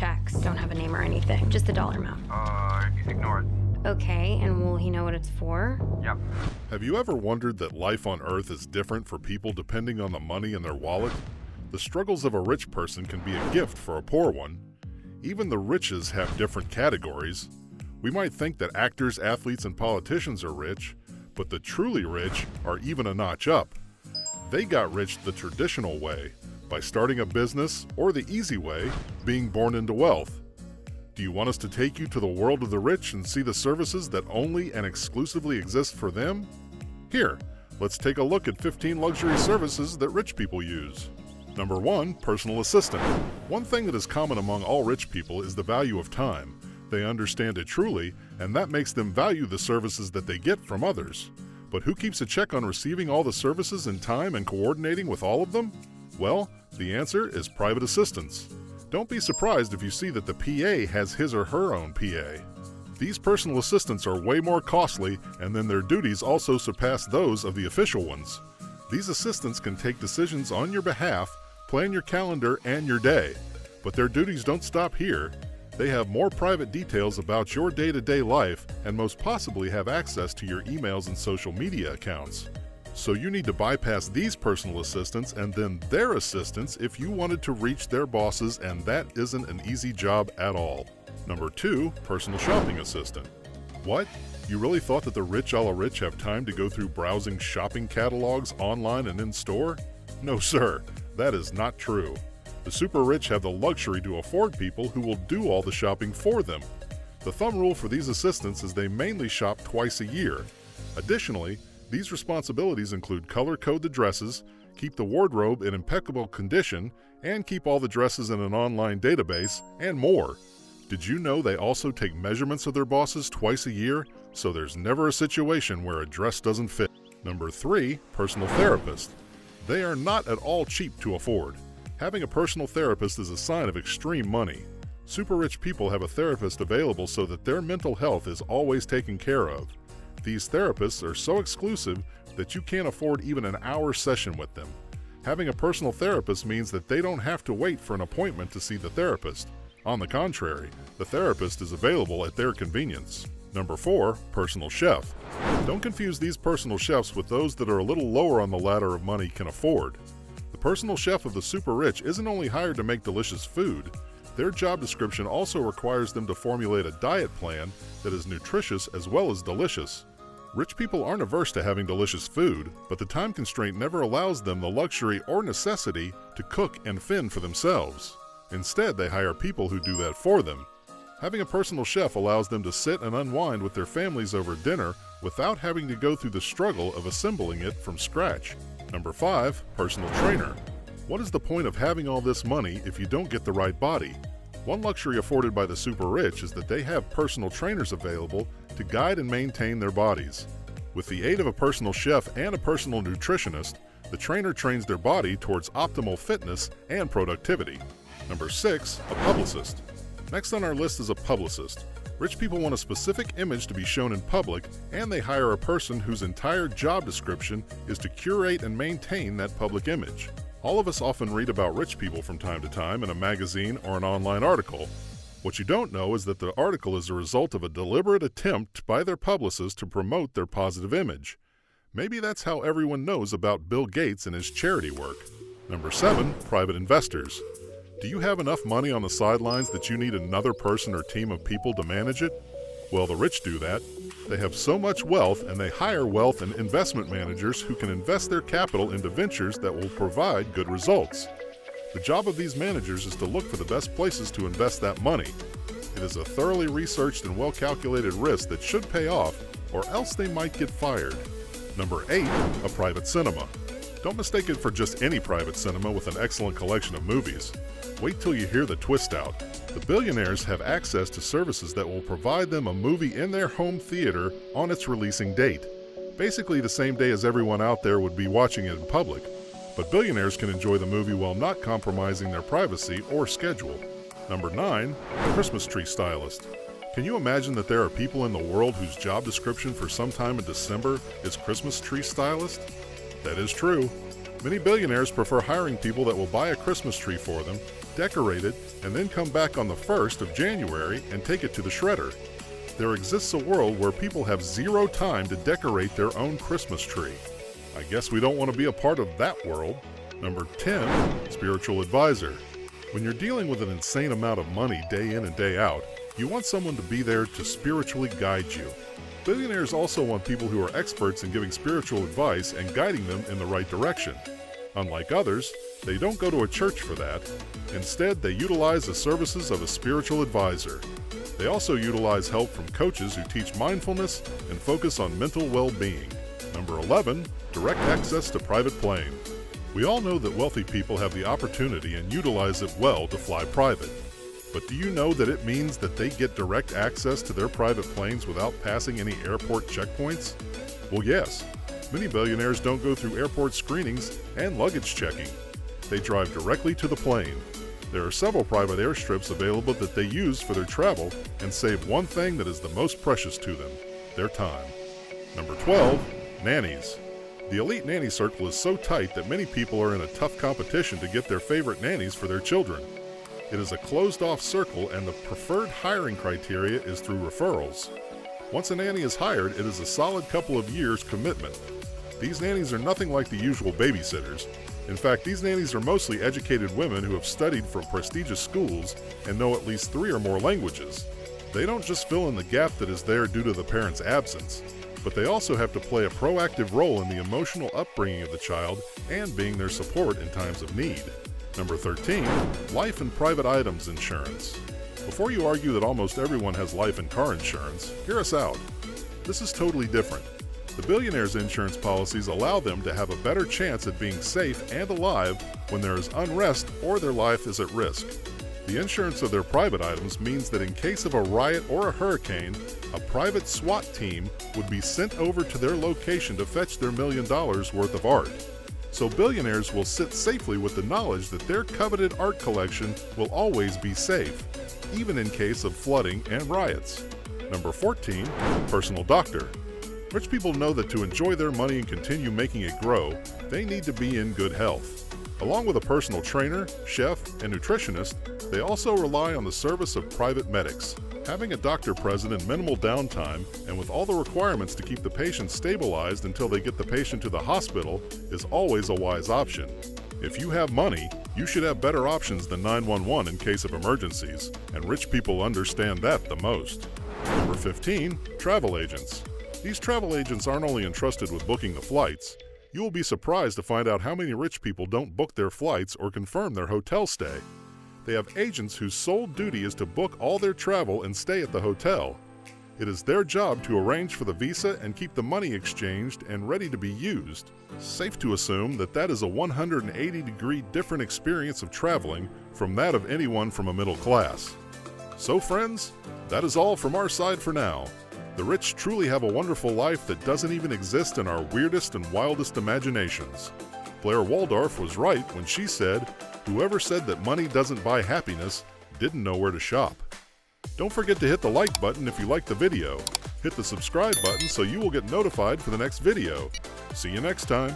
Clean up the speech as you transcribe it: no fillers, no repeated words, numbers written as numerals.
checks don't have a name or anything, just the dollar amount. Ignore it. Okay, and will he know what it's for? Yep. Have you ever wondered that life on Earth is different for people depending on the money in their wallet? The struggles of a rich person can be a gift for a poor one. Even the riches have different categories. We might think that actors, athletes, and politicians are rich, but the truly rich are even a notch up. They got rich the traditional way, by starting a business, or the easy way, being born into wealth. Do you want us to take you to the world of the rich and see the services that only and exclusively exist for them? Here, let's take a look at 15 luxury services that rich people use. Number 1, personal assistant. One thing that is common among all rich people is the value of time. They understand it truly, and that makes them value the services that they get from others. But who keeps a check on receiving all the services in time and coordinating with all of them? Well, the answer is private assistants. Don't be surprised if you see that the PA has his or her own PA. These personal assistants are way more costly, and then their duties also surpass those of the official ones. These assistants can take decisions on your behalf, plan your calendar and your day. But their duties don't stop here. They have more private details about your day-to-day life and most possibly have access to your emails and social media accounts. So you need to bypass these personal assistants and then their assistants if you wanted to reach their bosses, and that isn't an easy job at all. Number 2, personal shopping assistant. What? You really thought that the rich a la rich have time to go through browsing shopping catalogs online and in-store? No sir, that is not true. The super rich have the luxury to afford people who will do all the shopping for them. The thumb rule for these assistants is they mainly shop twice a year. Additionally, these responsibilities include color code the dresses, keep the wardrobe in impeccable condition, and keep all the dresses in an online database, and more. Did you know they also take measurements of their bosses twice a year, so there's never a situation where a dress doesn't fit? Number 3, personal therapist. They are not at all cheap to afford. Having a personal therapist is a sign of extreme money. Super rich people have a therapist available so that their mental health is always taken care of. These therapists are so exclusive that you can't afford even an hour session with them. Having a personal therapist means that they don't have to wait for an appointment to see the therapist. On the contrary, the therapist is available at their convenience. Number 4, personal chef. Don't confuse these personal chefs with those that are a little lower on the ladder of money can afford. The personal chef of the super rich isn't only hired to make delicious food. Their job description also requires them to formulate a diet plan that is nutritious as well as delicious. Rich people aren't averse to having delicious food, but the time constraint never allows them the luxury or necessity to cook and fend for themselves. Instead, they hire people who do that for them. Having a personal chef allows them to sit and unwind with their families over dinner without having to go through the struggle of assembling it from scratch. Number 5, personal trainer. What is the point of having all this money if you don't get the right body? One luxury afforded by the super rich is that they have personal trainers available to guide and maintain their bodies. With the aid of a personal chef and a personal nutritionist, the trainer trains their body towards optimal fitness and productivity. Number 6, a publicist. Next on our list is a publicist. Rich people want a specific image to be shown in public, and they hire a person whose entire job description is to curate and maintain that public image. All of us often read about rich people from time to time in a magazine or an online article. What you don't know is that the article is a result of a deliberate attempt by their publicist to promote their positive image. Maybe that's how everyone knows about Bill Gates and his charity work. Number 7, private investors. Do you have enough money on the sidelines that you need another person or team of people to manage it? Well, the rich do that. They have so much wealth, and they hire wealth and investment managers who can invest their capital into ventures that will provide good results. The job of these managers is to look for the best places to invest that money. It is a thoroughly researched and well-calculated risk that should pay off, or else they might get fired. Number 8, a private cinema. Don't mistake it for just any private cinema with an excellent collection of movies. Wait till you hear the twist out. The billionaires have access to services that will provide them a movie in their home theater on its releasing date. Basically the same day as everyone out there would be watching it in public. But billionaires can enjoy the movie while not compromising their privacy or schedule. Number 9, a Christmas tree stylist. Can you imagine that there are people in the world whose job description for sometime in December is Christmas tree stylist? That is true. Many billionaires prefer hiring people that will buy a Christmas tree for them, decorate it, and then come back on the 1st of January and take it to the shredder. There exists a world where people have zero time to decorate their own Christmas tree. I guess we don't want to be a part of that world. Number 10, spiritual advisor. When you're dealing with an insane amount of money day in and day out, you want someone to be there to spiritually guide you. Billionaires also want people who are experts in giving spiritual advice and guiding them in the right direction. Unlike others, they don't go to a church for that. Instead, they utilize the services of a spiritual advisor. They also utilize help from coaches who teach mindfulness and focus on mental well-being. Number 11, direct access to private plane. We all know that wealthy people have the opportunity and utilize it well to fly private. But do you know that it means that they get direct access to their private planes without passing any airport checkpoints? Well, yes. Many billionaires don't go through airport screenings and luggage checking. They drive directly to the plane. There are several private airstrips available that they use for their travel and save one thing that is the most precious to them: their time. Number 12, nannies. The elite nanny circle is so tight that many people are in a tough competition to get their favorite nannies for their children. It is a closed-off circle, and the preferred hiring criteria is through referrals. Once a nanny is hired, it is a solid couple of years commitment. These nannies are nothing like the usual babysitters. In fact, these nannies are mostly educated women who have studied from prestigious schools and know at least 3 or more languages. They don't just fill in the gap that is there due to the parent's absence, but they also have to play a proactive role in the emotional upbringing of the child and being their support in times of need. Number 13, life and private items insurance. Before you argue that almost everyone has life and car insurance, hear us out. This is totally different. The billionaires' insurance policies allow them to have a better chance at being safe and alive when there is unrest or their life is at risk. The insurance of their private items means that in case of a riot or a hurricane, a private SWAT team would be sent over to their location to fetch their $1 million worth of art. So billionaires will sit safely with the knowledge that their coveted art collection will always be safe, even in case of flooding and riots. Number 14, personal doctor. Rich people know that to enjoy their money and continue making it grow, they need to be in good health. Along with a personal trainer, chef, and nutritionist, they also rely on the service of private medics. Having a doctor present in minimal downtime and with all the requirements to keep the patient stabilized until they get the patient to the hospital is always a wise option. If you have money, you should have better options than 911 in case of emergencies, and rich people understand that the most. Number 15, travel agents. These travel agents aren't only entrusted with booking the flights. You will be surprised to find out how many rich people don't book their flights or confirm their hotel stay. They have agents whose sole duty is to book all their travel and stay at the hotel. It is their job to arrange for the visa and keep the money exchanged and ready to be used. Safe to assume that that is a 180-degree different experience of traveling from that of anyone from a middle class. So friends, that is all from our side for now. The rich truly have a wonderful life that doesn't even exist in our weirdest and wildest imaginations. Blair Waldorf was right when she said, "Whoever said that money doesn't buy happiness didn't know where to shop." Don't forget to hit the like button if you liked the video. Hit the subscribe button so you will get notified for the next video. See you next time.